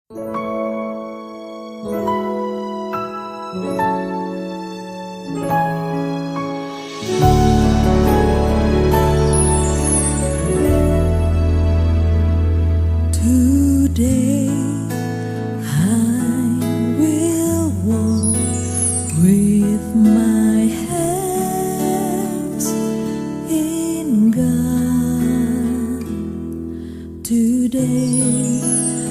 Today I will walk with my hands in God. Today.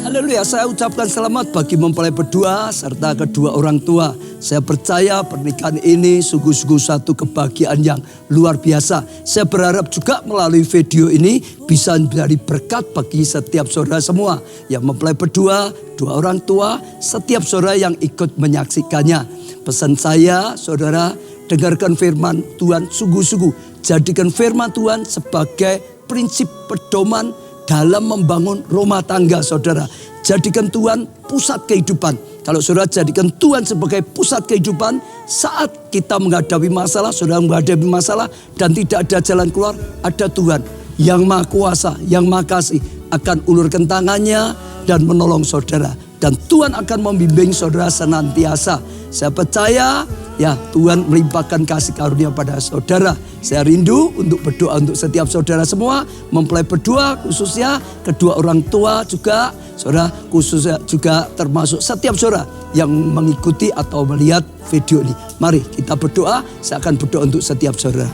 Haleluya, saya ucapkan selamat bagi mempelai berdua serta kedua orang tua. Saya percaya pernikahan ini sungguh-sungguh satu kebahagiaan yang luar biasa. Saya berharap juga melalui video ini bisa menjadi berkat bagi setiap saudara semua yang mempelai berdua, dua orang tua, setiap saudara yang ikut menyaksikannya. Pesan saya, saudara, dengarkan firman Tuhan sungguh-sungguh. Jadikan firman Tuhan sebagai prinsip pedoman dalam membangun rumah tangga saudara. Jadikan Tuhan pusat kehidupan. Kalau saudara jadikan Tuhan sebagai pusat kehidupan, saat kita menghadapi masalah, saudara menghadapi masalah dan tidak ada jalan keluar, ada Tuhan yang Maha Kuasa, yang Maha Kasih akan ulurkan tangannya dan menolong saudara. Dan Tuhan akan membimbing saudara senantiasa. Saya percaya ya Tuhan melimpahkan kasih karunia pada saudara. Saya rindu untuk berdoa untuk setiap saudara semua. Mempelai berdua khususnya, kedua orang tua juga. Saudara khususnya juga termasuk setiap saudara yang mengikuti atau melihat video ini. Mari kita berdoa, saya akan berdoa untuk setiap saudara.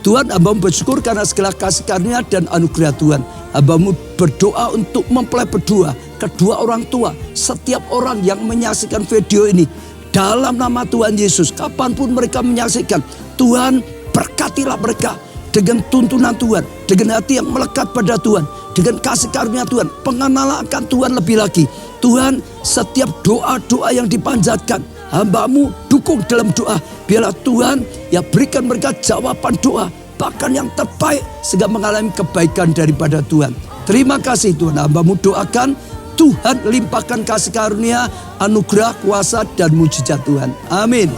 Tuhan, hamba-Mu bersyukur karena segala kasih karunia dan anugerah Tuhan. Hamba-Mu berdoa untuk mempelai berdua, kedua orang tua, setiap orang yang menyaksikan video ini. Dalam nama Tuhan Yesus, kapanpun mereka menyaksikan, Tuhan berkatilah mereka dengan tuntunan Tuhan, dengan hati yang melekat pada Tuhan, dengan kasih karunia Tuhan, pengenalan akan Tuhan lebih lagi. Tuhan, setiap doa-doa yang dipanjatkan, hamba-Mu dukung dalam doa. Biarlah Tuhan ya berikan mereka jawaban doa, bahkan yang terbaik sehingga mengalami kebaikan daripada Tuhan. Terima kasih Tuhan, hamba-Mu doakan Tuhan limpahkan kasih karunia, anugerah, kuasa dan mujizat Tuhan. Amin.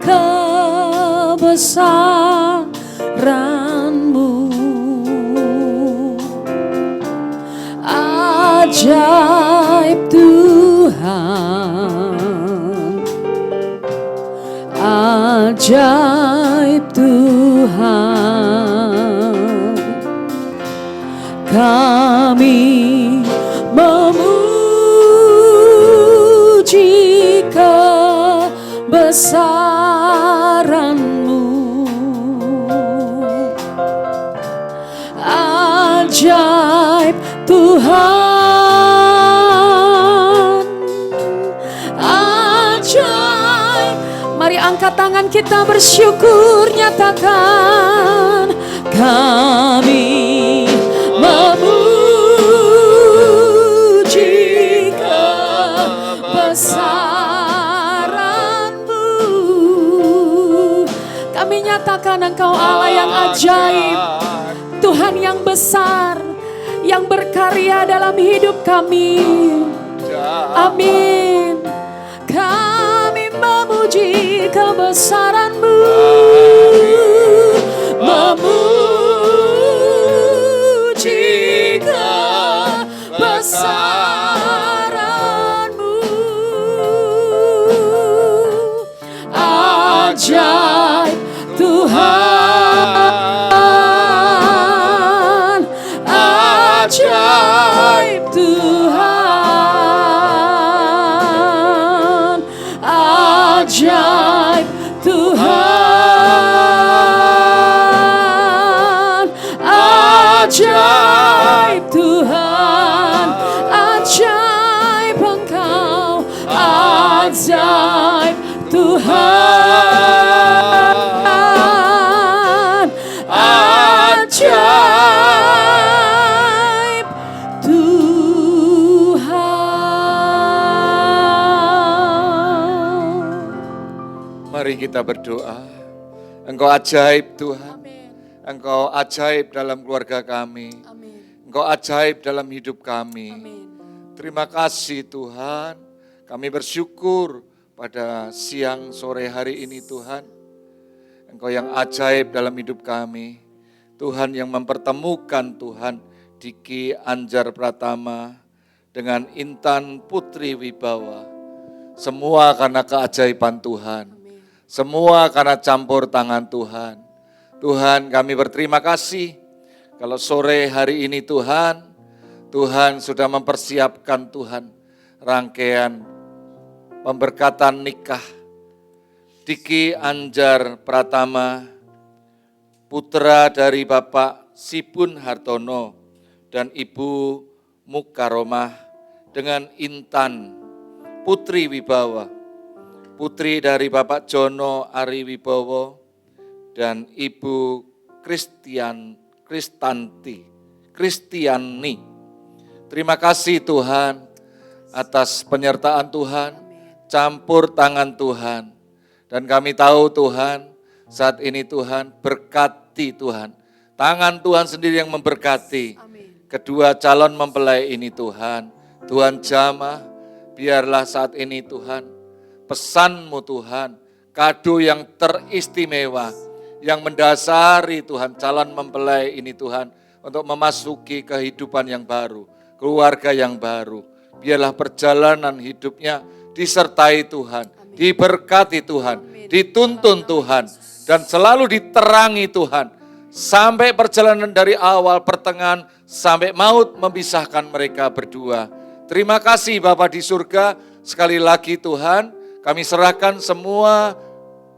Kebesaran-Mu, ajaib Tuhan, ajaib Tuhan. Kami memuji kebesaran-Mu, ajaib Tuhan, ajaib. Mari angkat tangan kita bersyukur, nyatakan kami memuji kebesaran-Mu. Kami nyatakan Engkau Allah yang ajaib, Tuhan yang besar, yang berkarya dalam hidup kami. Amin. Kami memuji kebesaran-Mu, memuji kebesaran-Mu, ajaib Tuhan, ajaib Tuhan, ajaib Tuhan, ajaib Tuhan, ajaib Engkau, ajaib Tuhan, ajaib Tuhan. Mari kita berdoa. Engkau ajaib Tuhan. Engkau ajaib dalam keluarga kami. Engkau ajaib dalam hidup kami. Terima kasih Tuhan, kami bersyukur pada siang sore hari ini Tuhan. Engkau yang ajaib dalam hidup kami. Tuhan yang mempertemukan Tuhan Diki Anjar Pratama dengan Intan Putri Wibawa. Semua karena keajaiban Tuhan. Semua karena campur tangan Tuhan. Tuhan kami berterima kasih kalau sore hari ini Tuhan sudah mempersiapkan Tuhan rangkaian pemberkatan nikah Diki Anjar Pratama, putra dari Bapak Sibun Hartono dan Ibu Mukaromah dengan Intan Putri Wibawa, putri dari Bapak Jono Ari Wibowo dan Ibu Kristiani. Terima kasih Tuhan atas penyertaan Tuhan, campur tangan Tuhan. Dan kami tahu Tuhan, saat ini Tuhan berkati Tuhan. Tangan Tuhan sendiri yang memberkati. Kedua calon mempelai ini Tuhan. Tuhan jamah, biarlah saat ini Tuhan, pesan-Mu Tuhan, kado yang teristimewa, yang mendasari Tuhan calon mempelai ini Tuhan, untuk memasuki kehidupan yang baru, keluarga yang baru. Biarlah perjalanan hidupnya disertai Tuhan, diberkati Tuhan, dituntun Tuhan, dan selalu diterangi Tuhan. Sampai perjalanan dari awal, pertengahan, sampai maut memisahkan mereka berdua. Terima kasih Bapa di surga, sekali lagi Tuhan, kami serahkan semua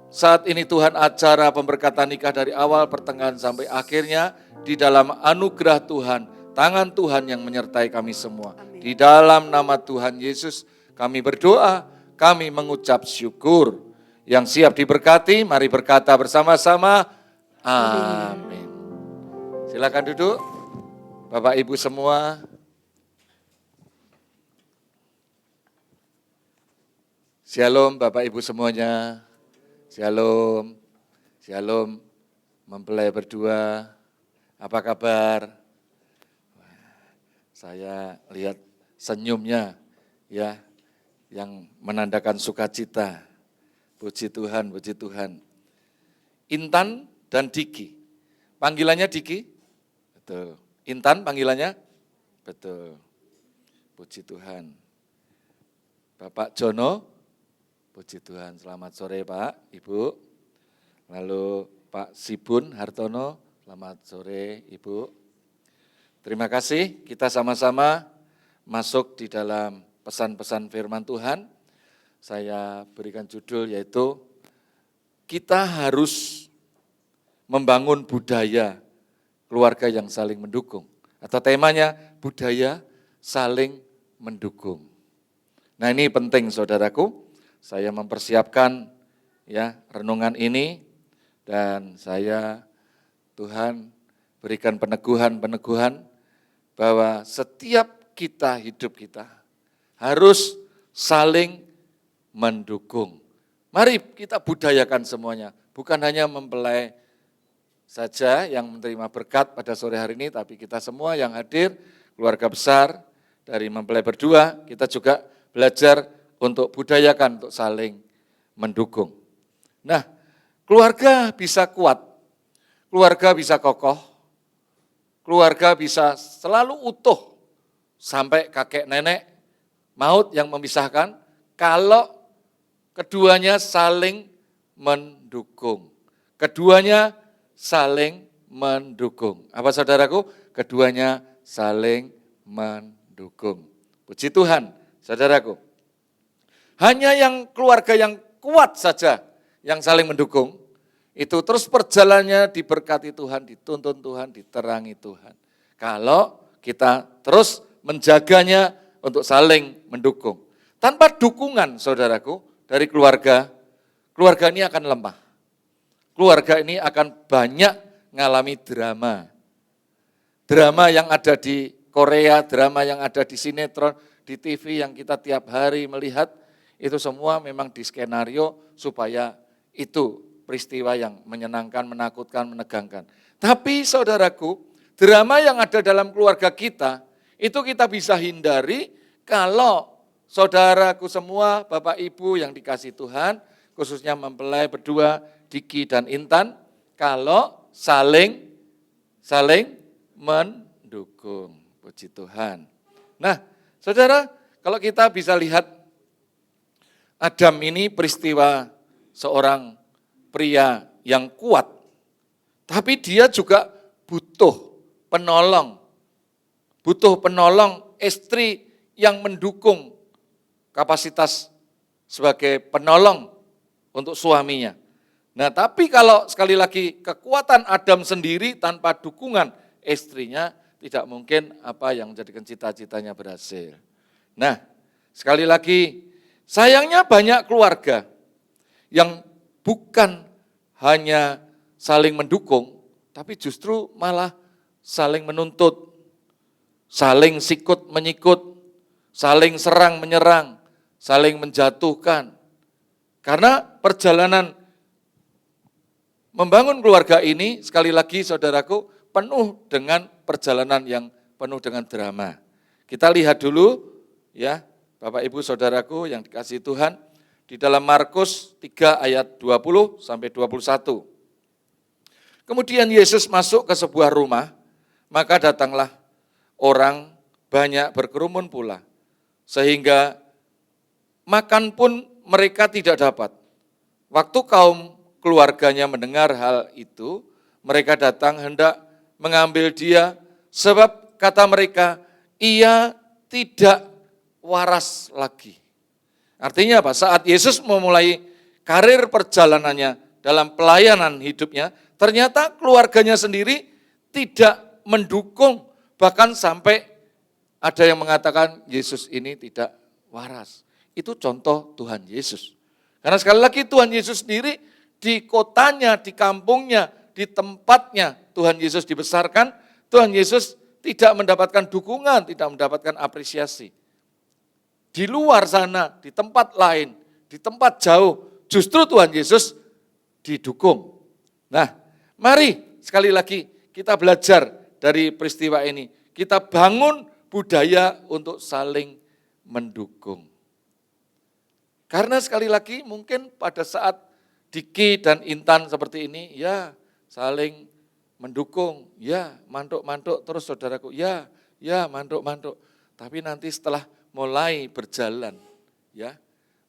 saat ini Tuhan acara pemberkatan nikah dari awal, pertengahan, sampai akhirnya di dalam anugerah Tuhan, tangan Tuhan yang menyertai kami semua. Di dalam nama Tuhan Yesus kami berdoa, kami mengucap syukur. Yang siap diberkati, mari berkata bersama-sama, amin. Silakan duduk, Bapak Ibu semua. Shalom Bapak Ibu semuanya. Shalom. Shalom mempelai berdua. Apa kabar? Saya lihat senyumnya ya, yang menandakan sukacita. Puji Tuhan, puji Tuhan. Intan dan Diki. Panggilannya Diki? Betul. Intan panggilannya? Betul. Puji Tuhan. Bapak Jono? Puji Tuhan. Selamat sore Pak, Ibu. Lalu Pak Sibun Hartono? Selamat sore Ibu. Terima kasih, kita sama-sama masuk di dalam pesan-pesan firman Tuhan. Saya berikan judul yaitu kita harus membangun budaya keluarga yang saling mendukung. Atau temanya budaya saling mendukung. Nah ini penting saudaraku, saya mempersiapkan ya renungan ini dan Tuhan berikan peneguhan-peneguhan bahwa setiap hidup kita harus saling mendukung. Mari kita budayakan semuanya, bukan hanya mempelai saja yang menerima berkat pada sore hari ini, tapi kita semua yang hadir, keluarga besar dari mempelai berdua, kita juga belajar untuk budayakan, untuk saling mendukung. Nah, keluarga bisa kuat, keluarga bisa kokoh, keluarga bisa selalu utuh sampai kakek nenek, maut yang memisahkan, kalau keduanya saling mendukung. Keduanya saling mendukung. Apa saudaraku? Keduanya saling mendukung. Puji Tuhan, saudaraku. Hanya yang keluarga yang kuat saja yang saling mendukung, itu terus perjalanannya diberkati Tuhan, dituntun Tuhan, diterangi Tuhan. Kalau kita terus menjaganya untuk saling mendukung. Tanpa dukungan saudaraku dari keluarga ini akan lemah. Keluarga ini akan banyak mengalami drama. Drama yang ada di Korea, drama yang ada di sinetron, di TV yang kita tiap hari melihat, itu semua memang diskenario supaya itu peristiwa yang menyenangkan, menakutkan, menegangkan. Tapi saudaraku, drama yang ada dalam keluarga kita, itu kita bisa hindari kalau saudaraku semua, Bapak Ibu yang dikasih Tuhan, khususnya mempelai berdua, Diki dan Intan, kalau saling mendukung. Puji Tuhan. Nah, saudara, kalau kita bisa lihat Adam ini peristiwa seorang pria yang kuat, tapi dia juga butuh penolong istri yang mendukung kapasitas sebagai penolong untuk suaminya. Nah, tapi kalau sekali lagi kekuatan Adam sendiri tanpa dukungan istrinya, tidak mungkin apa yang menjadikan cita-citanya berhasil. Nah, sekali lagi, sayangnya banyak keluarga yang bukan hanya saling mendukung, tapi justru malah saling menuntut, saling sikut menyikut, saling serang menyerang, saling menjatuhkan. Karena perjalanan membangun keluarga ini, sekali lagi saudaraku, penuh dengan perjalanan yang penuh dengan drama. Kita lihat dulu ya, Bapak Ibu Saudaraku yang dikasihi Tuhan, di dalam Markus 3 ayat 20 sampai 21. Kemudian Yesus masuk ke sebuah rumah, maka datanglah orang banyak berkerumun pula, sehingga makan pun mereka tidak dapat. Waktu kaum keluarganya mendengar hal itu, mereka datang hendak mengambil dia, sebab kata mereka, ia tidak waras lagi. Artinya apa? Saat Yesus memulai karir perjalanannya dalam pelayanan hidupnya, ternyata keluarganya sendiri tidak mendukung, bahkan sampai ada yang mengatakan Yesus ini tidak waras. Itu contoh Tuhan Yesus. Karena sekali lagi Tuhan Yesus sendiri di kotanya, di kampungnya, di tempatnya Tuhan Yesus dibesarkan, Tuhan Yesus tidak mendapatkan dukungan, tidak mendapatkan apresiasi. Di luar sana, di tempat lain, di tempat jauh, justru Tuhan Yesus didukung. Nah, mari sekali lagi kita belajar dari peristiwa ini. Kita bangun budaya untuk saling mendukung. Karena sekali lagi mungkin pada saat Diki dan Intan seperti ini, ya saling mendukung, ya mantuk-mantuk terus saudaraku, ya mantuk-mantuk. Tapi nanti setelah mulai berjalan, ya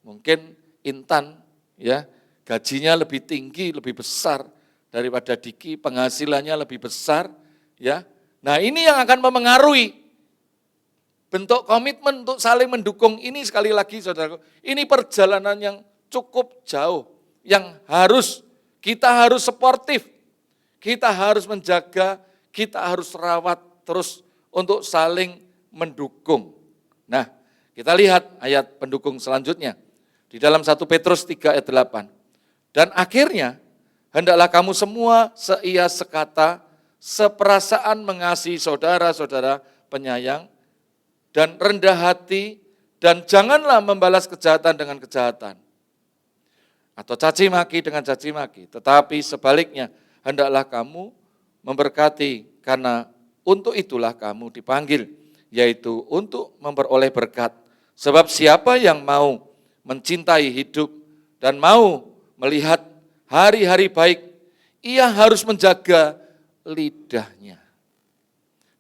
mungkin Intan ya gajinya lebih tinggi, lebih besar daripada Diki, penghasilannya lebih besar, ya. Nah ini yang akan memengaruhi bentuk komitmen untuk saling mendukung ini. Sekali lagi saudaraku, ini perjalanan yang cukup jauh, yang kita harus suportif, kita harus menjaga, kita harus rawat terus untuk saling mendukung. Nah, kita lihat ayat pendukung selanjutnya. Di dalam 1 Petrus 3 ayat 8. Dan akhirnya, hendaklah kamu semua seia sekata, seperasaan mengasihi saudara-saudara penyayang, dan rendah hati, dan janganlah membalas kejahatan dengan kejahatan. Atau caci maki dengan caci maki. Tetapi sebaliknya, hendaklah kamu memberkati, karena untuk itulah kamu dipanggil, yaitu untuk memperoleh berkat. Sebab siapa yang mau mencintai hidup dan mau melihat hari-hari baik, ia harus menjaga lidahnya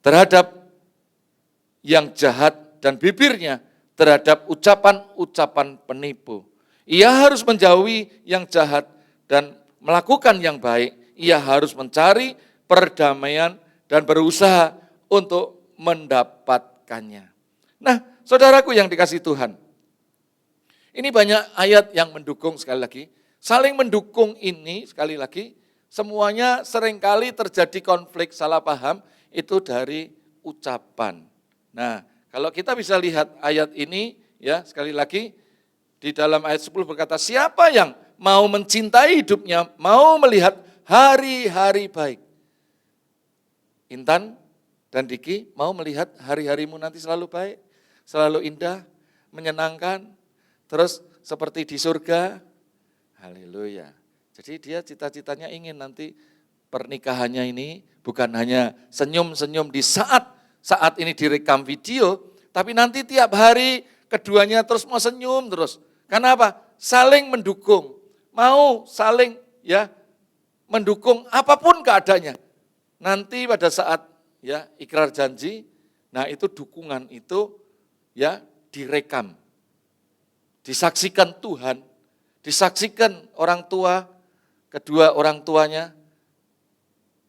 terhadap yang jahat dan bibirnya terhadap ucapan-ucapan penipu. Ia harus menjauhi yang jahat dan melakukan yang baik. Ia harus mencari perdamaian dan berusaha untuk mendapatkannya. Nah, saudaraku yang dikasihi Tuhan, ini banyak ayat yang mendukung sekali lagi. Saling mendukung ini sekali lagi, semuanya seringkali terjadi konflik salah paham itu dari ucapan. Nah, kalau kita bisa lihat ayat ini, ya sekali lagi, di dalam ayat 10 berkata, siapa yang mau mencintai hidupnya, mau melihat hari-hari baik. Intan dan Diki mau melihat hari-harimu nanti selalu baik, selalu indah, menyenangkan, terus seperti di surga. Haleluya. Jadi dia cita-citanya ingin nanti pernikahannya ini bukan hanya senyum-senyum di saat ini direkam video, Tapi nanti tiap hari keduanya terus mau senyum terus. Karena apa? Saling mendukung. Mau saling ya mendukung apapun keadaannya. Nanti pada saat ya ikrar janji, nah itu dukungan itu ya direkam. Disaksikan Tuhan, disaksikan orang tua, kedua orang tuanya,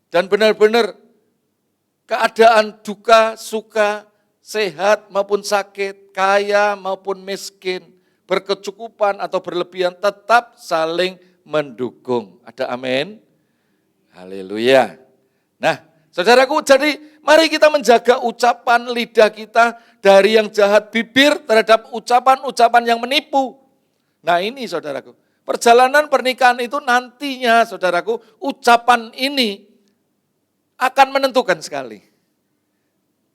dan benar-benar keadaan duka, suka, sehat maupun sakit, kaya maupun miskin, berkecukupan atau berlebihan, tetap saling mendukung. Ada amin? Haleluya. Nah, saudaraku, jadi mari kita menjaga ucapan lidah kita dari yang jahat bibir terhadap ucapan-ucapan yang menipu. Nah ini saudaraku, perjalanan pernikahan itu nantinya saudaraku, ucapan ini akan menentukan sekali.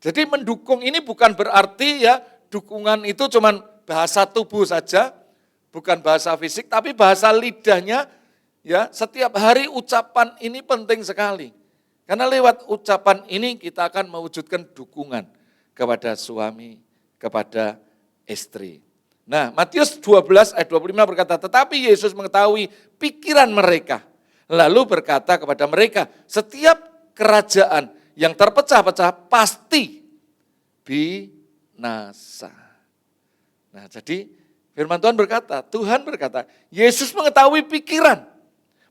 Jadi mendukung ini bukan berarti ya dukungan itu cuman bahasa tubuh saja, bukan bahasa fisik, tapi bahasa lidahnya ya setiap hari ucapan ini penting sekali. Karena lewat ucapan ini kita akan mewujudkan dukungan kepada suami, kepada istri. Nah, Matius 12 ayat 25 berkata, tetapi Yesus mengetahui pikiran mereka. Lalu berkata kepada mereka, setiap kerajaan yang terpecah-pecah pasti binasa. Nah, jadi firman Tuhan berkata, Yesus mengetahui pikiran.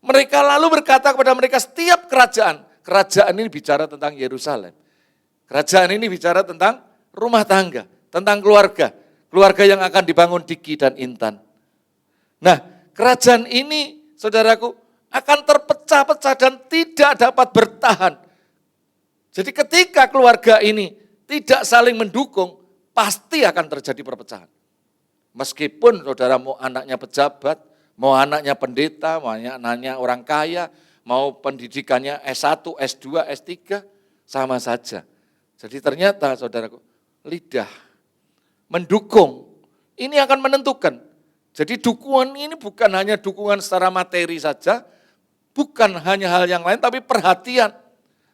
Mereka lalu berkata kepada mereka, setiap kerajaan ini bicara tentang Yerusalem. Kerajaan ini bicara tentang rumah tangga, tentang keluarga yang akan dibangun Diki dan Intan. Nah, kerajaan ini, saudaraku, akan terpecah-pecah dan tidak dapat bertahan. Jadi ketika keluarga ini tidak saling mendukung, pasti akan terjadi perpecahan. Meskipun saudara mau anaknya pejabat, mau anaknya pendeta, mau anaknya orang kaya, mau pendidikannya S1, S2, S3, sama saja. Jadi ternyata saudaraku, lidah mendukung, ini akan menentukan. Jadi dukungan ini bukan hanya dukungan secara materi saja, bukan hanya hal yang lain, tapi perhatian.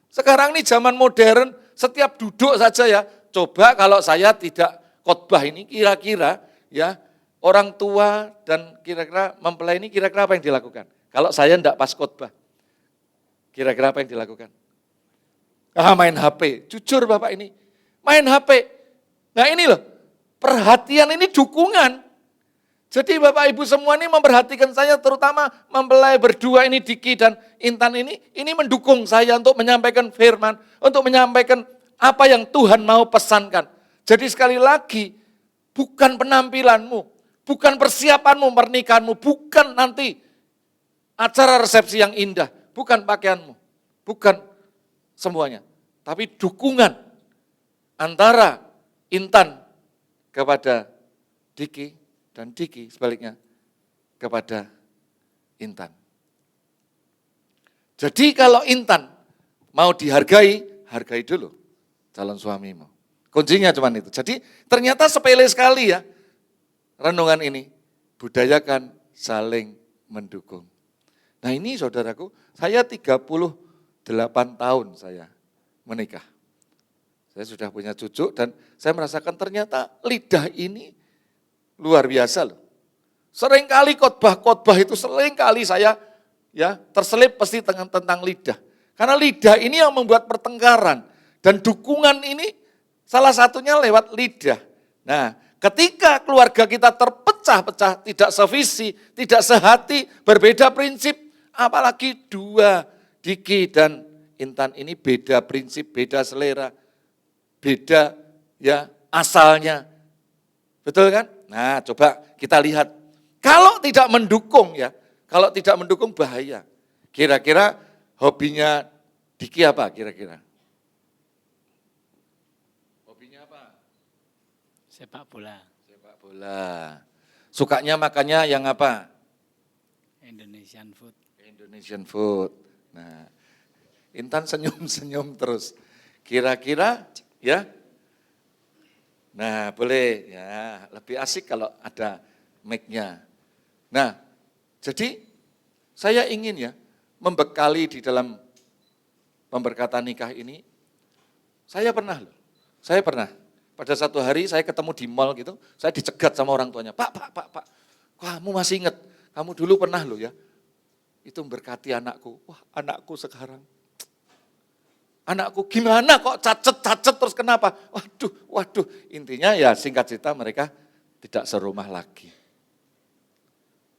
Sekarang ini zaman modern, setiap duduk saja ya, coba kalau saya tidak khotbah ini, kira-kira ya orang tua dan kira-kira mempelai ini kira-kira apa yang dilakukan? Kalau saya tidak pas khotbah, kira-kira apa yang dilakukan? Main HP, jujur Bapak ini, main HP. Nah ini loh, perhatian ini dukungan. Jadi Bapak Ibu semua ini memperhatikan saya, terutama mempelai berdua ini Diki dan Intan ini mendukung saya untuk menyampaikan firman, untuk menyampaikan apa yang Tuhan mau pesankan. Jadi sekali lagi, bukan penampilanmu, bukan persiapanmu, pernikahanmu, bukan nanti acara resepsi yang indah, bukan pakaianmu, bukan semuanya. Tapi dukungan antara Intan kepada Diki dan Diki sebaliknya kepada Intan. Jadi kalau Intan mau dihargai, hargai dulu calon suamimu. Kuncinya cuma itu. Jadi ternyata sepele sekali ya renungan ini. Budayakan saling mendukung. Nah ini saudaraku, saya 38 tahun saya menikah. Saya sudah punya cucu dan saya merasakan ternyata lidah ini luar biasa loh. Seringkali khotbah itu seringkali saya ya terselip pasti tentang lidah. Karena lidah ini yang membuat pertengkaran dan dukungan ini salah satunya lewat lidah. Nah, ketika keluarga kita terpecah-pecah, tidak sevisi, tidak sehati, berbeda prinsip, apalagi dua Diki dan Intan ini beda prinsip, beda selera, beda ya asalnya. Betul kan? Nah, coba kita lihat. Kalau tidak mendukung ya, kalau tidak mendukung bahaya. Kira-kira hobinya Diki apa kira-kira? Hobinya apa? Sepak bola. Sepak bola. Sukanya makannya yang apa? Indonesian food. Indonesian food. Nah, Intan senyum-senyum terus. Kira-kira ya? Nah, boleh ya, lebih asik kalau ada mic-nya. Nah, jadi saya ingin ya membekali di dalam pemberkatan nikah ini. Saya pernah pada satu hari saya ketemu di mall gitu, saya dicegat sama orang tuanya. Pak, kamu masih ingat, kamu dulu pernah loh ya, itu memberkati anakku. Wah, anakku sekarang, anakku gimana kok cacet terus kenapa? Waduh, intinya ya singkat cerita mereka tidak serumah lagi.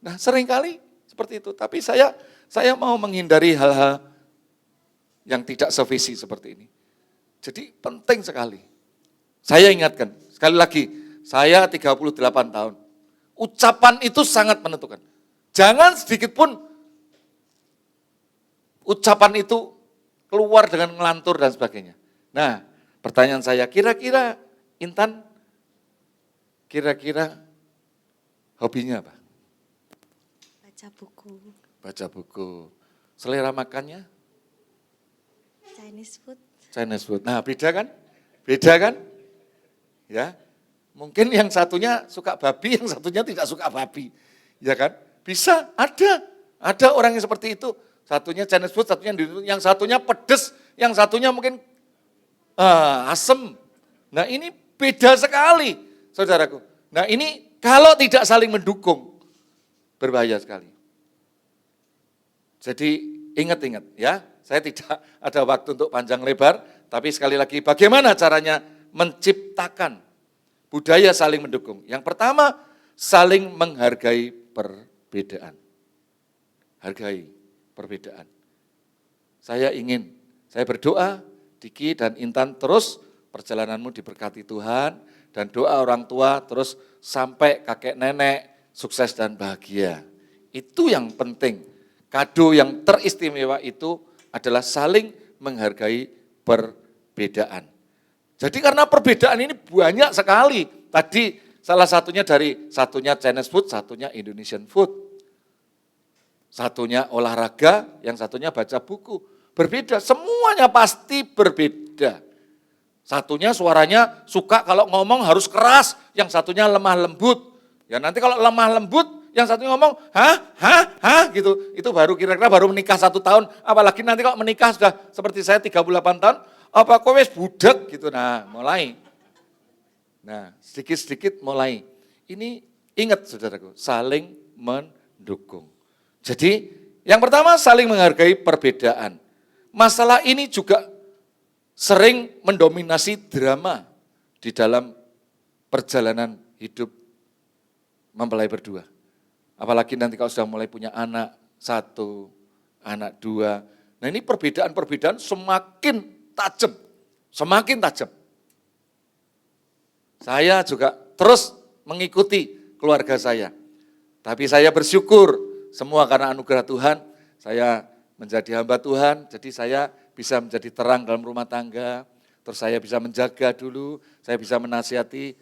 Nah seringkali seperti itu, tapi saya mau menghindari hal-hal yang tidak sevisi seperti ini. Jadi penting sekali. Saya ingatkan, sekali lagi, saya 38 tahun. Ucapan itu sangat menentukan. Jangan sedikit pun ucapan itu keluar dengan ngelantur dan sebagainya. Nah, pertanyaan saya, kira-kira Intan, kira-kira hobinya apa? Baca buku. Baca buku. Selera makannya? Chinese food. Chinese food. Nah, beda kan? Beda kan? Ya, mungkin yang satunya suka babi, yang satunya tidak suka babi. Ya kan? Bisa, ada orang yang seperti itu. Satunya Chinese food, yang satunya pedes, yang satunya mungkin asem. Nah ini beda sekali, saudaraku. Nah ini kalau tidak saling mendukung, berbahaya sekali. Jadi ingat-ingat ya, saya tidak ada waktu untuk panjang lebar, tapi sekali lagi bagaimana caranya menciptakan budaya saling mendukung. Yang pertama, saling menghargai perbedaan. Hargai perbedaan. Saya berdoa, Diki dan Intan terus perjalananmu diberkati Tuhan, dan doa orang tua terus sampai kakek nenek sukses dan bahagia. Itu yang penting. Kado yang teristimewa itu adalah saling menghargai perbedaan. Jadi karena perbedaan ini banyak sekali. Tadi salah satunya satunya Chinese food, satunya Indonesian food. Satunya olahraga, yang satunya baca buku. Berbeda, semuanya pasti berbeda. Satunya suaranya suka kalau ngomong harus keras, yang satunya lemah lembut. Ya nanti kalau lemah lembut, yang satunya ngomong, hah, gitu. Itu kira-kira baru menikah 1 tahun. Apalagi nanti kalau menikah sudah seperti saya 38 tahun, apa kowe wis budek gitu. Nah, mulai. Nah, sedikit-sedikit mulai. Ini ingat saudaraku, saling mendukung. Jadi, yang pertama saling menghargai perbedaan. Masalah ini juga sering mendominasi drama di dalam perjalanan hidup mempelai berdua. Apalagi nanti kalau sudah mulai punya anak 1, anak 2. Nah ini perbedaan-perbedaan semakin tajam. Saya juga terus mengikuti keluarga saya. Tapi saya bersyukur semua karena anugerah Tuhan, saya menjadi hamba Tuhan, jadi saya bisa menjadi terang dalam rumah tangga, terus saya bisa menjaga dulu, saya bisa menasihati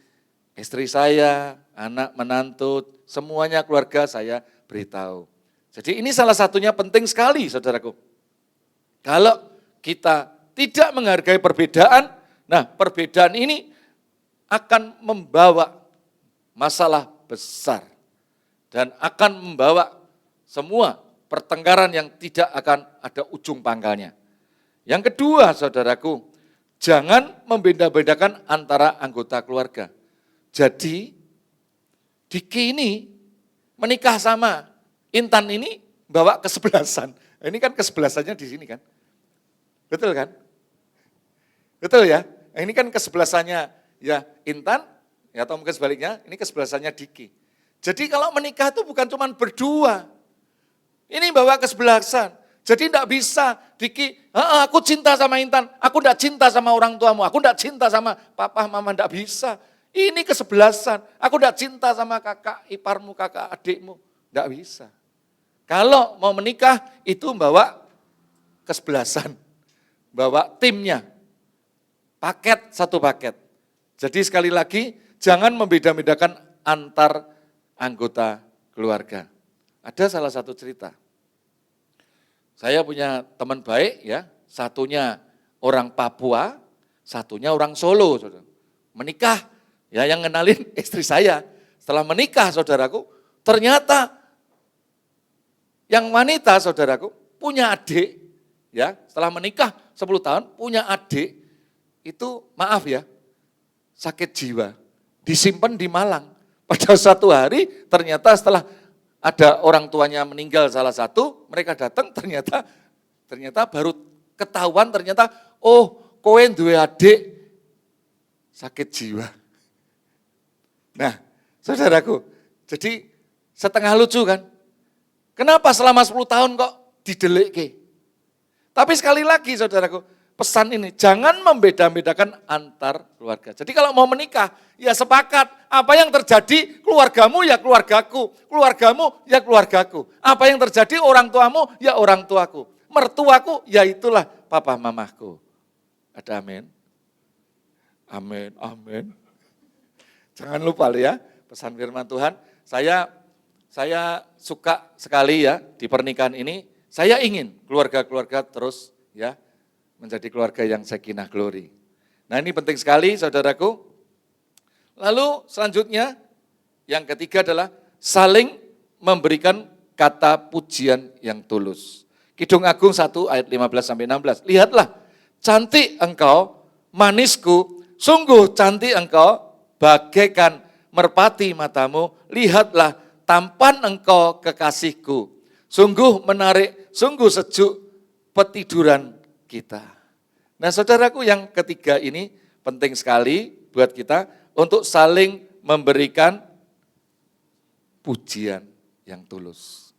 istri saya, anak, menantu, semuanya keluarga saya beritahu. Jadi ini salah satunya penting sekali saudaraku. Kalau kita tidak menghargai perbedaan, nah perbedaan ini akan membawa masalah besar. Dan akan membawa semua pertengkaran yang tidak akan ada ujung pangkalnya. Yang kedua saudaraku, jangan membeda-bedakan antara anggota keluarga. Jadi Diki ini menikah sama Intan ini bawa kesebelasan. Ini kan kesebelasannya di sini kan. Betul kan? Betul ya? Ini kan kesebelasannya ya Intan, ya atau mungkin sebaliknya, ini kesebelasannya Diki. Jadi kalau menikah itu bukan cuma berdua. Ini bawa kesebelasan. Jadi tidak bisa, Diki, aku cinta sama Intan, aku tidak cinta sama orang tuamu, aku tidak cinta sama papa, mama, tidak bisa. Ini kesebelasan, aku tidak cinta sama kakak iparmu, kakak adikmu, tidak bisa. Kalau mau menikah itu bawa kesebelasan, bawa timnya, satu paket. Jadi sekali lagi, jangan membeda-bedakan antar anggota keluarga. Ada salah satu cerita. Saya punya teman baik ya, satunya orang Papua, satunya orang Solo. Saudara. Menikah, ya yang kenalin istri saya. Setelah menikah saudaraku, ternyata yang wanita saudaraku punya adik. Ya, setelah menikah 10 tahun punya adik, itu maaf ya, sakit jiwa, disimpan di Malang. Pada suatu hari ternyata setelah ada orang tuanya meninggal salah satu, mereka datang ternyata baru ketahuan ternyata, oh kowe duwe adik sakit jiwa. Nah, saudaraku, jadi setengah lucu kan? Kenapa selama 10 tahun kok didelikke? Tapi sekali lagi saudaraku, pesan ini, jangan membeda-bedakan antar keluarga. Jadi kalau mau menikah, ya sepakat. Apa yang terjadi, keluargamu ya keluargaku. Keluargamu ya keluargaku. Apa yang terjadi, orang tuamu ya orang tuaku. Mertuaku, ya itulah papa mamaku. Ada amin? Amin, amin. Jangan lupa ya, pesan firman Tuhan. Saya suka sekali ya di pernikahan ini. Saya ingin keluarga-keluarga terus ya menjadi keluarga yang sakinah glory. Nah ini penting sekali saudaraku. Lalu selanjutnya yang ketiga adalah saling memberikan kata pujian yang tulus. Kidung Agung 1 ayat 15-16. Lihatlah, cantik engkau, manisku, sungguh cantik engkau, bagaikan merpati matamu. Lihatlah, tampan engkau kekasihku. Sungguh menarik, sungguh sejuk petiduran kita. Nah saudaraku yang ketiga ini penting sekali buat kita untuk saling memberikan pujian yang tulus.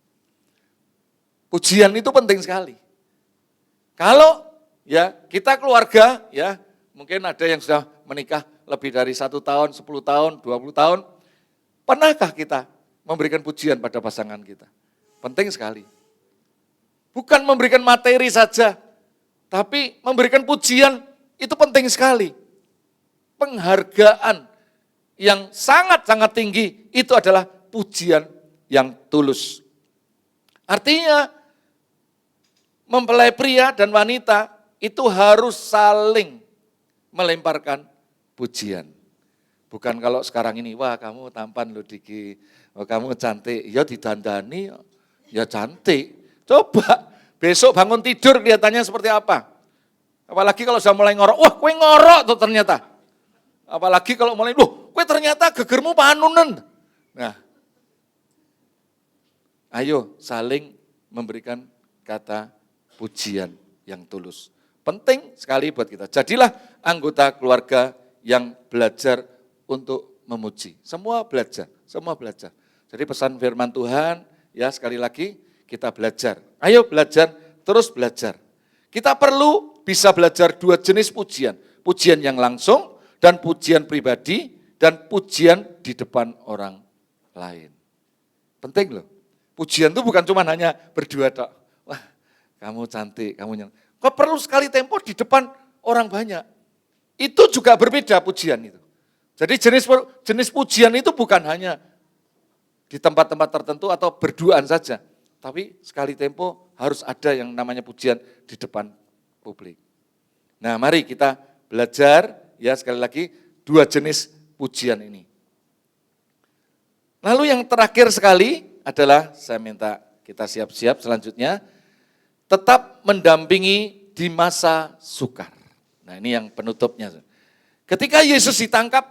Pujian itu penting sekali. Kalau ya kita keluarga ya mungkin ada yang sudah menikah lebih dari 1 tahun, 10 tahun, 20 tahun. Pernahkah kita memberikan pujian pada pasangan kita? Penting sekali. Bukan memberikan materi saja, tapi memberikan pujian itu penting sekali. Penghargaan yang sangat-sangat tinggi itu adalah pujian yang tulus. Artinya mempelai pria dan wanita itu harus saling melemparkan pujian. Bukan kalau sekarang ini, wah kamu tampan loh Diki, wah kamu cantik, ya didandani, ya cantik. Coba besok bangun tidur kelihatannya seperti apa. Apalagi kalau sudah mulai ngorok, wah kue ngorok tuh ternyata. Apalagi kalau mulai, loh kue ternyata gegermu panunen. Nah, ayo saling memberikan kata pujian yang tulus. Penting sekali buat kita. Jadilah anggota keluarga yang belajar untuk memuji. Semua belajar, semua belajar. Jadi pesan firman Tuhan, ya sekali lagi kita belajar. Ayo belajar, terus belajar. Kita perlu bisa belajar 2 jenis pujian. Pujian yang langsung dan pujian pribadi dan pujian di depan orang lain. Penting loh. Pujian itu bukan cuma hanya berdua tok. Wah, kamu cantik, kamu nyanyi. Kok perlu sekali tempo di depan orang banyak. Itu juga berbeda pujian itu. Jadi jenis pujian itu bukan hanya di tempat-tempat tertentu atau berduaan saja. Tapi sekali tempo harus ada yang namanya pujian di depan publik. Nah mari kita belajar ya sekali lagi 2 jenis pujian ini. Lalu yang terakhir sekali adalah saya minta kita siap-siap selanjutnya. Tetap mendampingi di masa sukar. Nah ini yang penutupnya. Ketika Yesus ditangkap,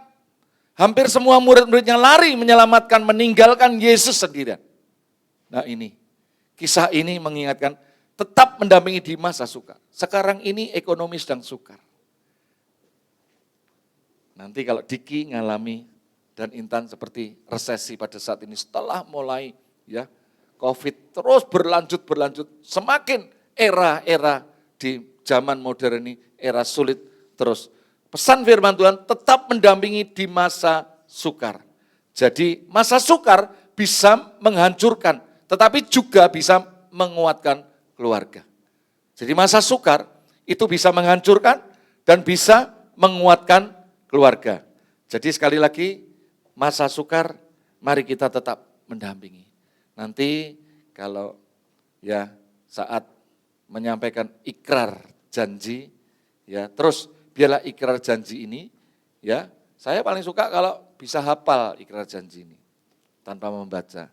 hampir semua murid-muridnya lari menyelamatkan, meninggalkan Yesus sendirian. Nah ini, kisah ini mengingatkan tetap mendampingi di masa sukar. Sekarang ini ekonomi sedang sukar. Nanti kalau Diki ngalami dan Intan seperti resesi pada saat ini setelah mulai ya COVID terus berlanjut, semakin era-era di zaman modern ini era sulit terus. Pesan firman Tuhan tetap mendampingi di masa sukar. Jadi masa sukar bisa menghancurkan, tetapi juga bisa menguatkan keluarga. Jadi masa sukar itu bisa menghancurkan dan bisa menguatkan keluarga. Jadi sekali lagi masa sukar mari kita tetap mendampingi. Nanti kalau ya saat menyampaikan ikrar janji ya terus biarlah ikrar janji ini, ya saya paling suka kalau bisa hafal ikrar janji ini tanpa membaca.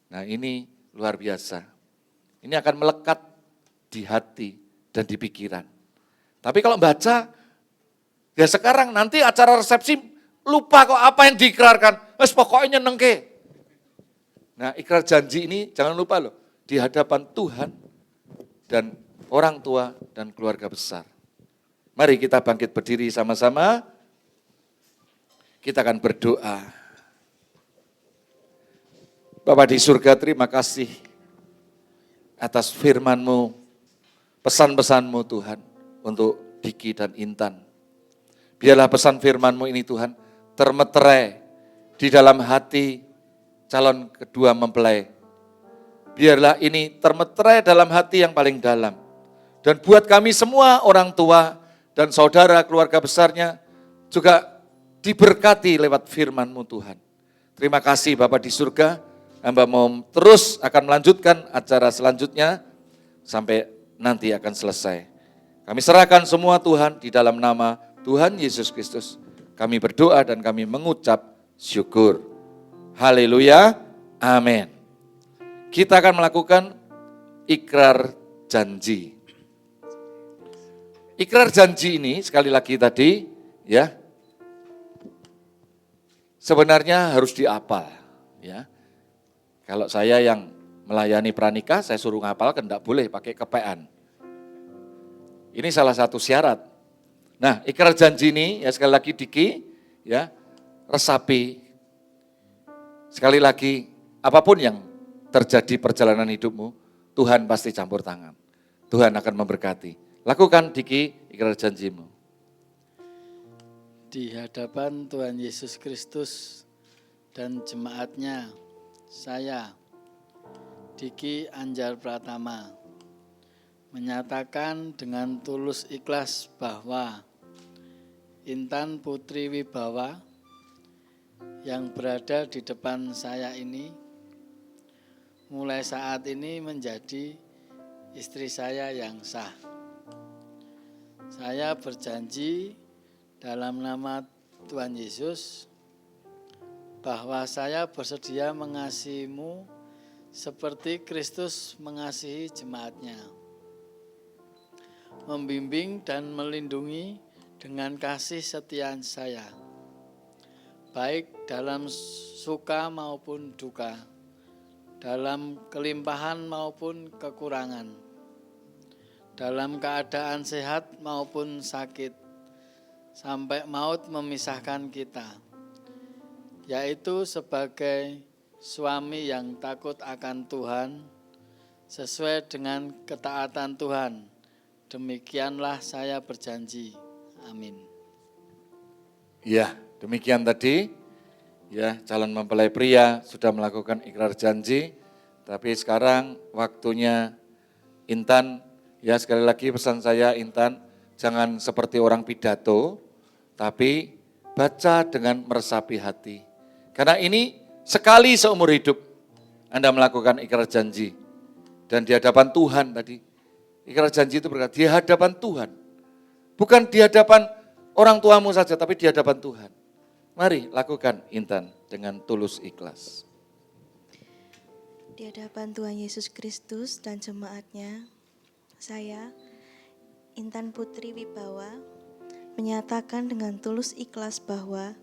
Nah ini luar biasa. Ini akan melekat di hati dan di pikiran. Tapi kalau baca, ya sekarang nanti acara resepsi lupa kok apa yang diikrarkan. Wes pokoknya nyenengke. Nah, ikrar janji ini jangan lupa loh, di hadapan Tuhan dan orang tua dan keluarga besar. Mari kita bangkit berdiri sama-sama. Kita akan berdoa. Bapa di surga, terima kasih atas firman-Mu, pesan-pesan-Mu Tuhan untuk Diki dan Intan. Biarlah pesan firman-Mu ini Tuhan termeterai di dalam hati calon kedua mempelai. Biarlah ini termeterai dalam hati yang paling dalam. Dan buat kami semua orang tua dan saudara keluarga besarnya juga diberkati lewat firman-Mu Tuhan. Terima kasih Bapa di surga, hamba mau terus akan melanjutkan acara selanjutnya sampai nanti akan selesai. Kami serahkan semua Tuhan di dalam nama Tuhan Yesus Kristus. Kami berdoa dan kami mengucap syukur. Haleluya, amin. Kita akan melakukan ikrar janji. Ikrar janji ini sekali lagi tadi ya, sebenarnya harus diapal ya. Kalau saya yang melayani pranikah, saya suruh ngapal kan enggak boleh pakai kepean. Ini salah satu syarat. Nah, ikrar janji ini ya sekali lagi Diki ya, resapi. Sekali lagi, apapun yang terjadi perjalanan hidupmu, Tuhan pasti campur tangan. Tuhan akan memberkati. Lakukan Diki ikrar janjimu. Di hadapan Tuhan Yesus Kristus dan jemaatnya, saya, Diki Anjar Pratama, menyatakan dengan tulus ikhlas bahwa Intan Putri Wibawa yang berada di depan saya ini mulai saat ini menjadi istri saya yang sah. Saya berjanji dalam nama Tuhan Yesus bahwa saya bersedia mengasihimu seperti Kristus mengasihi jemaatnya, membimbing dan melindungi dengan kasih setia saya, baik dalam suka maupun duka, dalam kelimpahan maupun kekurangan, dalam keadaan sehat maupun sakit, sampai maut memisahkan kita, yaitu sebagai suami yang takut akan Tuhan, sesuai dengan ketaatan Tuhan. Demikianlah saya berjanji. Amin. Ya, demikian tadi. Ya, calon mempelai pria sudah melakukan ikrar janji. Tapi sekarang waktunya Intan. Ya, sekali lagi pesan saya Intan, jangan seperti orang pidato, tapi baca dengan meresapi hati. Karena ini sekali seumur hidup Anda melakukan ikrar janji. Dan di hadapan Tuhan tadi. Ikrar janji itu berkata, di hadapan Tuhan. Bukan di hadapan orang tuamu saja, tapi di hadapan Tuhan. Mari lakukan Intan dengan tulus ikhlas. Di hadapan Tuhan Yesus Kristus dan jemaatnya, saya, Intan Putri Wibawa, menyatakan dengan tulus ikhlas bahwa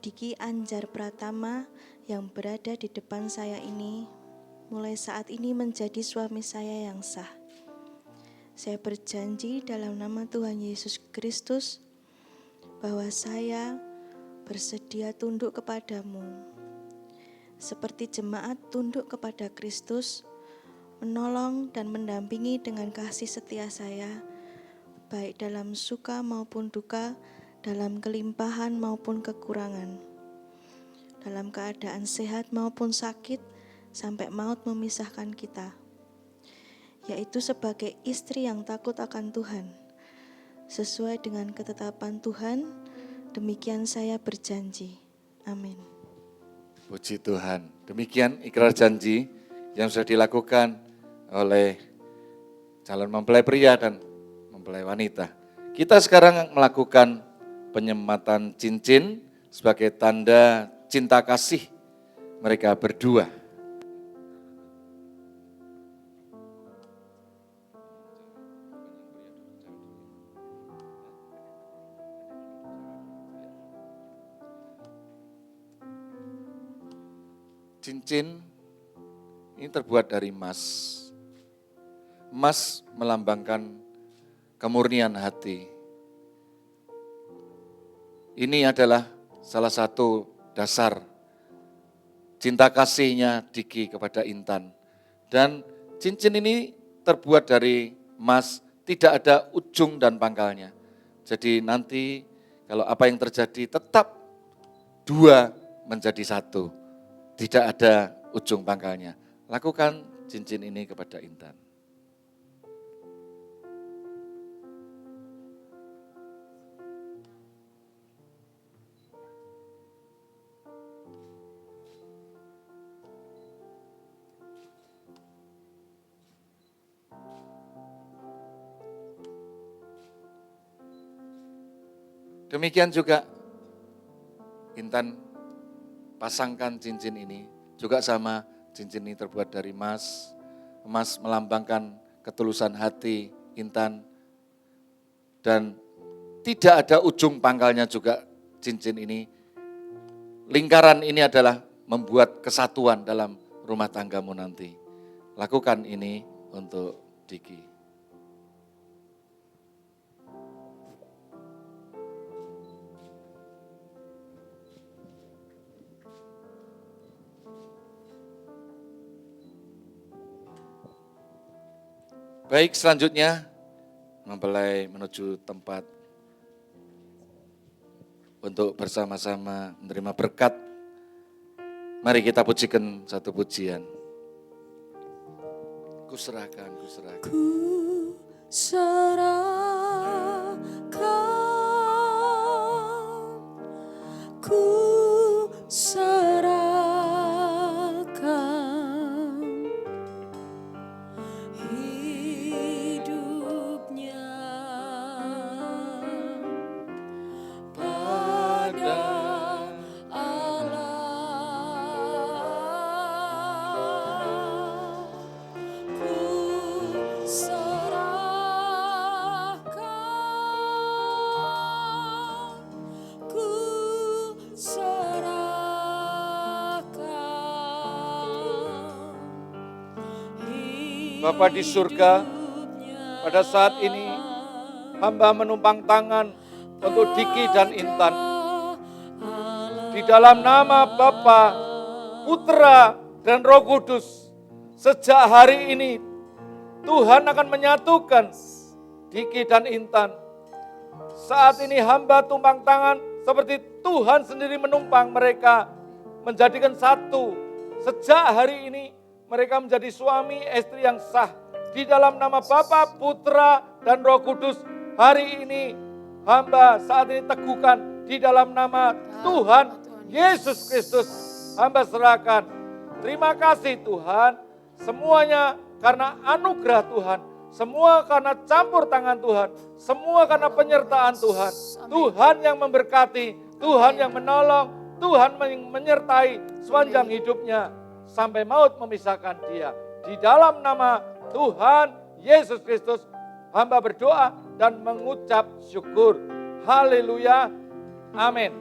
Diki Anjar Pratama yang berada di depan saya ini, mulai saat ini menjadi suami saya yang sah. Saya berjanji dalam nama Tuhan Yesus Kristus bahwa saya bersedia tunduk kepadamu. Seperti jemaat tunduk kepada Kristus, menolong dan mendampingi dengan kasih setia saya, baik dalam suka maupun duka, dalam kelimpahan maupun kekurangan, dalam keadaan sehat maupun sakit, sampai maut memisahkan kita, yaitu sebagai istri yang takut akan Tuhan. Sesuai dengan ketetapan Tuhan, demikian saya berjanji. Amin. Puji Tuhan. Demikian ikrar janji yang sudah dilakukan oleh calon mempelai pria dan mempelai wanita. Kita sekarang melakukan penyematan cincin sebagai tanda cinta kasih mereka berdua. cincin ini terbuat dari emas. Emas melambangkan kemurnian hati. Ini adalah salah satu dasar cinta kasihnya Diki kepada Intan. Dan cincin ini terbuat dari emas, tidak ada ujung dan pangkalnya. Jadi nanti kalau apa yang terjadi tetap dua menjadi satu. Tidak ada ujung pangkalnya. Lakukan cincin ini kepada Intan. Demikian juga Intan pasangkan cincin ini, juga sama cincin ini terbuat dari emas. Emas melambangkan ketulusan hati Intan. Dan tidak ada ujung pangkalnya juga cincin ini. Lingkaran ini adalah membuat kesatuan dalam rumah tanggamu nanti. Lakukan ini untuk Diki. Baik, selanjutnya mempelai menuju tempat untuk bersama-sama menerima berkat. Mari kita pujikan satu pujian. Kuserahkan, kuserahkan. Ku serahkan, ku serahkan hidupnya pada Allah. Ku serahkan, ku serahkan. Bapa di surga, pada saat ini hamba menumpang tangan untuk Diki dan Intan. Di dalam nama Bapa, Putra, dan Roh Kudus, sejak hari ini Tuhan akan menyatukan Diki dan Intan. Saat ini hamba tumpang tangan seperti Tuhan sendiri menumpang mereka menjadikan satu. Sejak hari ini mereka menjadi suami istri yang sah. Di dalam nama Bapa, Putra, dan Roh Kudus, hari ini hamba saat ini teguhkan di dalam nama Tuhan Yesus Kristus. Hamba serahkan. Terima kasih Tuhan, semuanya karena anugerah Tuhan. Semua karena campur tangan Tuhan. Semua karena penyertaan Tuhan. Tuhan yang memberkati, Tuhan yang menolong, Tuhan menyertai sepanjang hidupnya. Sampai maut memisahkan dia. Di dalam nama Tuhan Yesus Kristus, hamba berdoa dan mengucap syukur. Haleluya. Amin.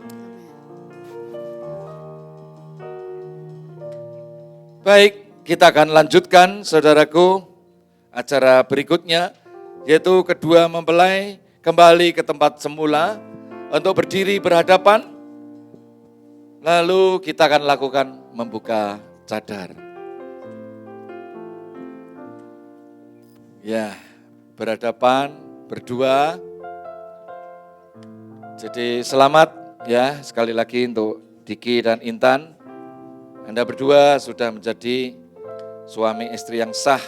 Baik, kita akan lanjutkan saudaraku acara berikutnya, yaitu kedua mempelai kembali ke tempat semula untuk berdiri berhadapan. Lalu kita akan lakukan membuka cadar. Ya, berhadapan berdua. Jadi selamat ya sekali lagi untuk Diki dan Intan. Anda berdua sudah menjadi suami istri yang sah.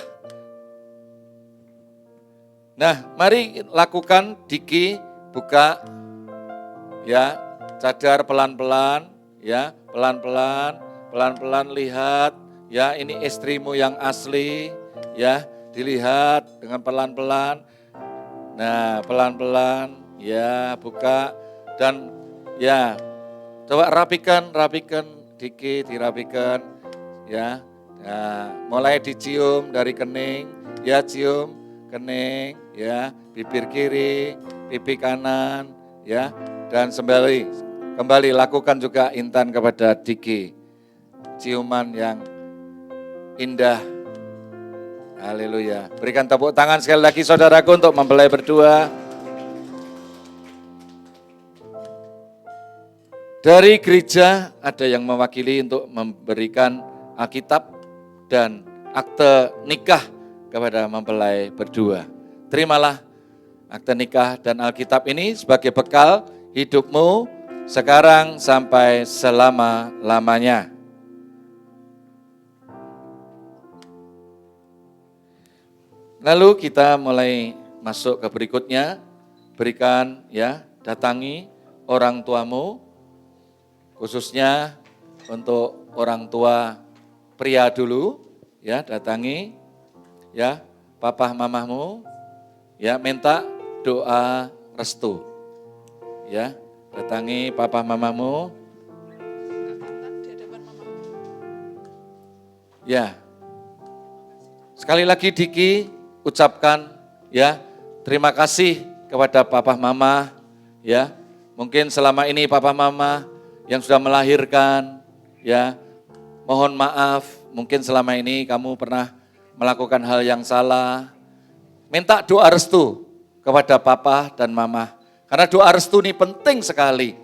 Nah, mari lakukan Diki buka ya cadar pelan-pelan ya, pelan-pelan lihat ya, ini istrimu yang asli ya, dilihat dengan pelan-pelan. Nah, pelan-pelan ya buka dan ya coba rapikan Diki, dirapikan ya. Nah, mulai dicium dari kening ya, cium kening ya, bibir kiri, pipi kanan ya, dan kembali lakukan juga Intan kepada Diki. ciuman yang indah. Haleluya. Berikan tepuk tangan sekali lagi saudaraku untuk mempelai berdua. Dari gereja ada yang mewakili untuk memberikan Alkitab dan akte nikah kepada mempelai berdua. Terimalah akte nikah dan Alkitab ini sebagai bekal hidupmu sekarang sampai selama-lamanya. Lalu kita mulai masuk ke berikutnya. Berikan datangi orang tuamu, khususnya untuk orang tua pria dulu, datangi papa mamahmu, minta doa restu. Datangi papa mamamu. Sekali lagi Diki ucapkan terima kasih kepada papa mama, mungkin selama ini papa mama yang sudah melahirkan, mohon maaf, mungkin selama ini kamu pernah melakukan hal yang salah. Minta doa restu kepada papa dan mama, karena doa restu ini penting sekali.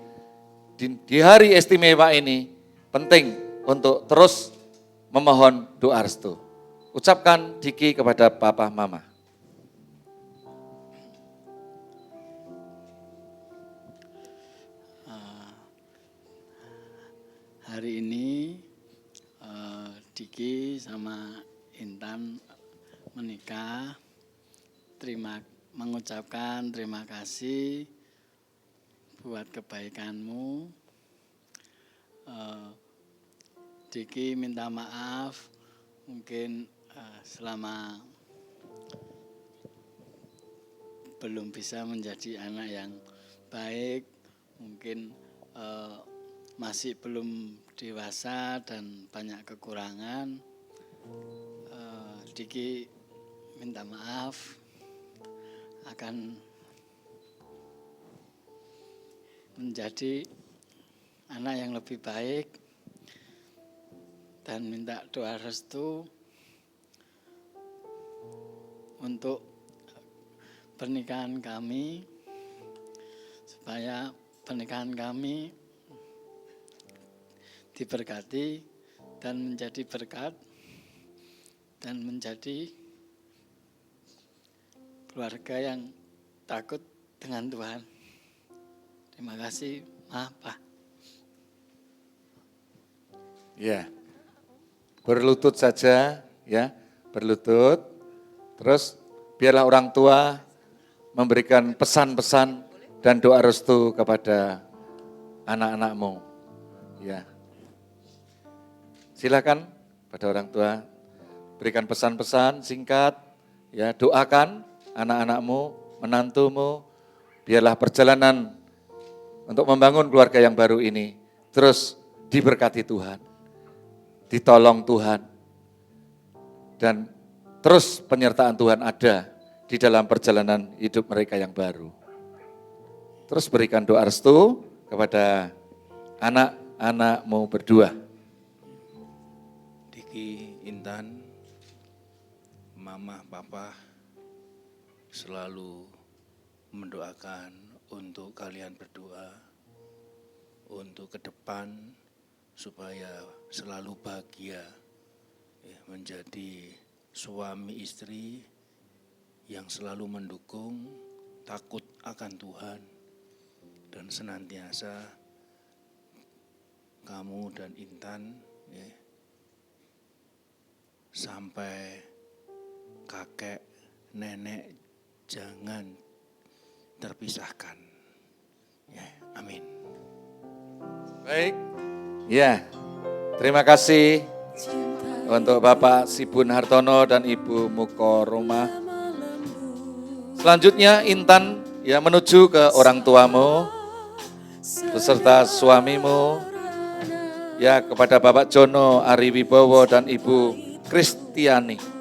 Di hari istimewa ini penting untuk terus memohon doa restu. Ucapkan Diki kepada papa mama. Hari ini Diki sama Intan menikah. Mengucapkan terima kasih buat kebaikanmu. Diki minta maaf mungkin selama belum bisa menjadi anak yang baik, mungkin masih belum dewasa dan banyak kekurangan. Diki minta maaf, akan menjadi anak yang lebih baik dan minta doa restu untuk pernikahan kami, supaya pernikahan kami diberkati dan menjadi berkat dan menjadi keluarga yang takut dengan Tuhan. Terima kasih, Pak. Berlutut saja, berlutut. Terus biarlah orang tua memberikan pesan-pesan dan doa restu kepada anak-anakmu. Silakan pada orang tua berikan pesan-pesan singkat, doakan anak-anakmu, menantumu, biarlah perjalanan untuk membangun keluarga yang baru ini terus diberkati Tuhan, ditolong Tuhan, dan terus penyertaan Tuhan ada di dalam perjalanan hidup mereka yang baru. Terus berikan doa restu kepada anak-anakmu berdua. Diki, Intan, Mama, Papa selalu mendoakan untuk kalian berdua, untuk ke depan supaya selalu bahagia, menjadi suami istri yang selalu mendukung, takut akan Tuhan, dan senantiasa kamu dan Intan sampai kakek, nenek jangan terpisahkan. Amin. Baik, terima kasih untuk Bapak Sibun Hartono dan Ibu Muko Roma. Selanjutnya Intan menuju ke orang tuamu beserta suamimu, kepada Bapak Jono Ari Wibowo dan Ibu Kristiani.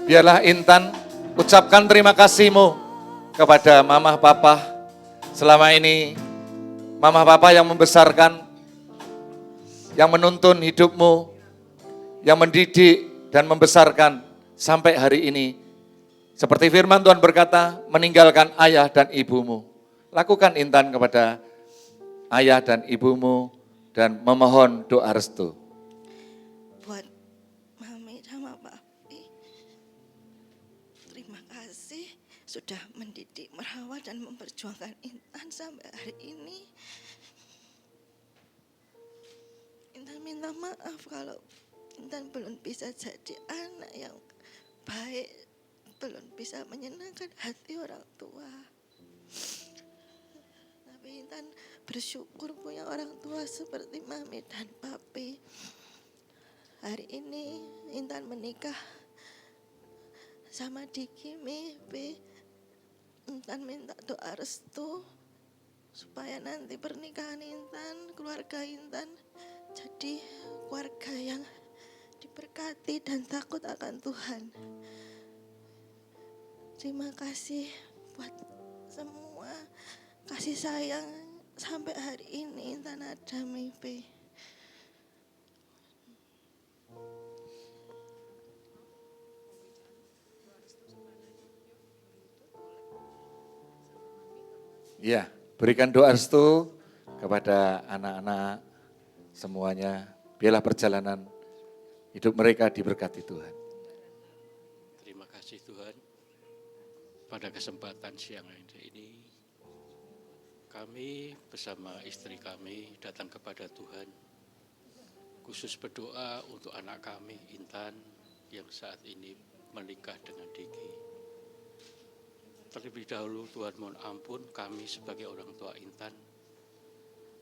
Biarlah Intan ucapkan terima kasih-Mu kepada Mama Papa. Selama ini Mama Papa yang membesarkan, yang menuntun hidup-Mu, yang mendidik dan membesarkan sampai hari ini. Seperti firman Tuhan berkata, meninggalkan ayah dan ibumu. Lakukan Intan kepada ayah dan ibumu dan memohon doa restu. Buat Mami sama Papi, terima kasih sudah mendidik, merawat, dan memperjuangkan Intan sampai hari ini. Intan minta maaf kalau Intan belum bisa jadi anak yang baik, belum bisa menyenangkan hati orang tua. Tapi Intan bersyukur punya orang tua seperti Mami dan Papi. Hari ini Intan menikah sama Diki Mipi. Intan minta doa restu supaya nanti pernikahan Intan, keluarga Intan jadi keluarga yang diberkati dan takut akan Tuhan. Terima kasih buat semua kasih sayang sampai hari ini Intan ada mimpi. Ya, berikan doa restu kepada anak-anak semuanya. Biarlah perjalanan hidup mereka diberkati Tuhan. Terima kasih Tuhan. Pada kesempatan siang ini, kami bersama istri kami datang kepada Tuhan. Khusus berdoa untuk anak kami, Intan, yang saat ini menikah dengan Diki. Terlebih dahulu Tuhan mohon ampun kami sebagai orang tua Intan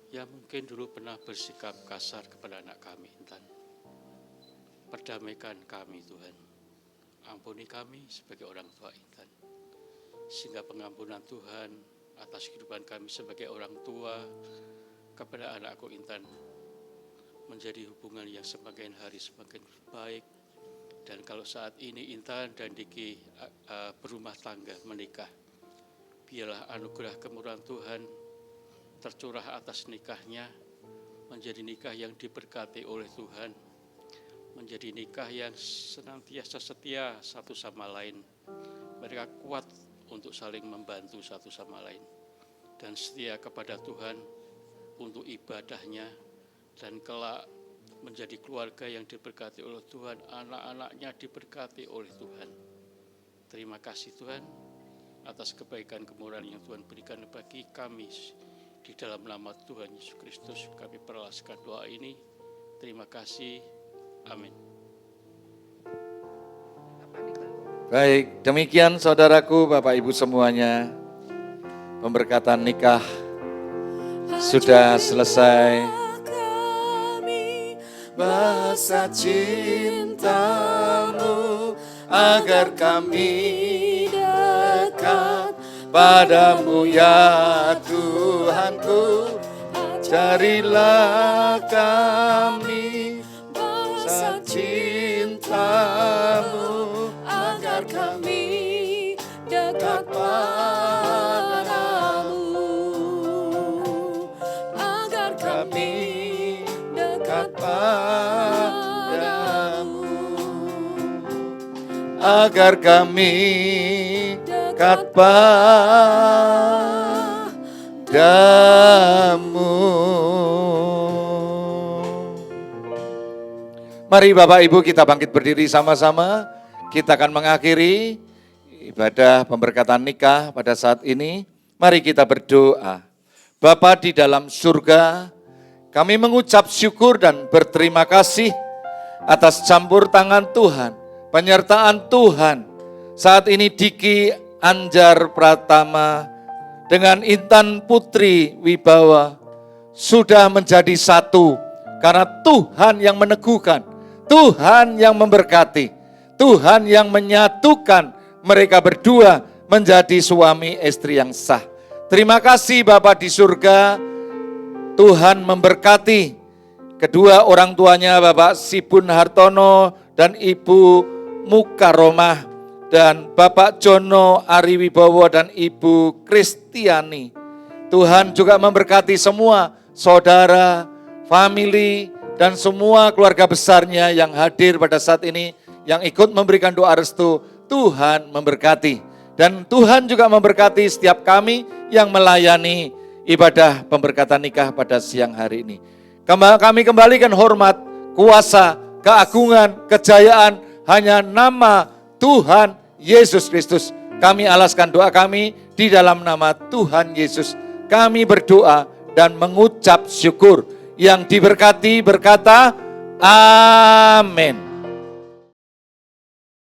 yang mungkin dulu pernah bersikap kasar kepada anak kami Intan. Perdamaikan kami Tuhan, ampuni kami sebagai orang tua Intan. Sehingga pengampunan Tuhan atas kehidupan kami sebagai orang tua kepada anakku Intan menjadi hubungan yang semakin hari semakin baik. Dan kalau saat ini Intan dan Diki berumah tangga menikah, biarlah anugerah kemurahan Tuhan tercurah atas nikahnya, menjadi nikah yang diberkati oleh Tuhan, menjadi nikah yang senantiasa setia satu sama lain. Mereka kuat untuk saling membantu satu sama lain dan setia kepada Tuhan untuk ibadahnya, dan kelak menjadi keluarga yang diberkati oleh Tuhan, anak-anaknya diberkati oleh Tuhan. Terima kasih Tuhan atas kebaikan kemurahan yang Tuhan berikan bagi kami. Di dalam nama Tuhan Yesus Kristus kami perlaskan doa ini. Terima kasih. Amin. Baik, demikian saudaraku, Bapak Ibu semuanya. Pemberkatan nikah sudah selesai. Bahasa cintamu agar kami dekat padamu ya Tuhanku. Carilah kami bahasa cintamu agar kami dekat padamu, agar kami dekat padamu, agar kami dekat padamu. Mari Bapak Ibu kita bangkit berdiri sama-sama. Kita akan mengakhiri ibadah pemberkatan nikah pada saat ini. Mari kita berdoa. Bapa di dalam surga, kami mengucap syukur dan berterima kasih atas campur tangan Tuhan, penyertaan Tuhan. Saat ini Diki Anjar Pratama dengan Intan Putri Wibawa sudah menjadi satu karena Tuhan yang meneguhkan, Tuhan yang memberkati, Tuhan yang menyatukan mereka berdua menjadi suami istri yang sah. Terima kasih Bapa di surga, Tuhan memberkati kedua orang tuanya Bapak Sibun Hartono dan Ibu Mukaromah. dan Bapak Jono Ariwibowo dan Ibu Kristiani. Tuhan juga memberkati semua saudara, family, dan semua keluarga besarnya yang hadir pada saat ini, yang ikut memberikan doa restu. Tuhan memberkati. Dan Tuhan juga memberkati setiap kami yang melayani ibadah pemberkatan nikah pada siang hari ini. Kami kembalikan hormat, kuasa, keagungan, kejayaan hanya nama Tuhan Yesus Kristus. Kami alaskan doa kami di dalam nama Tuhan Yesus. Kami berdoa dan mengucap syukur. Yang diberkati berkata, amin.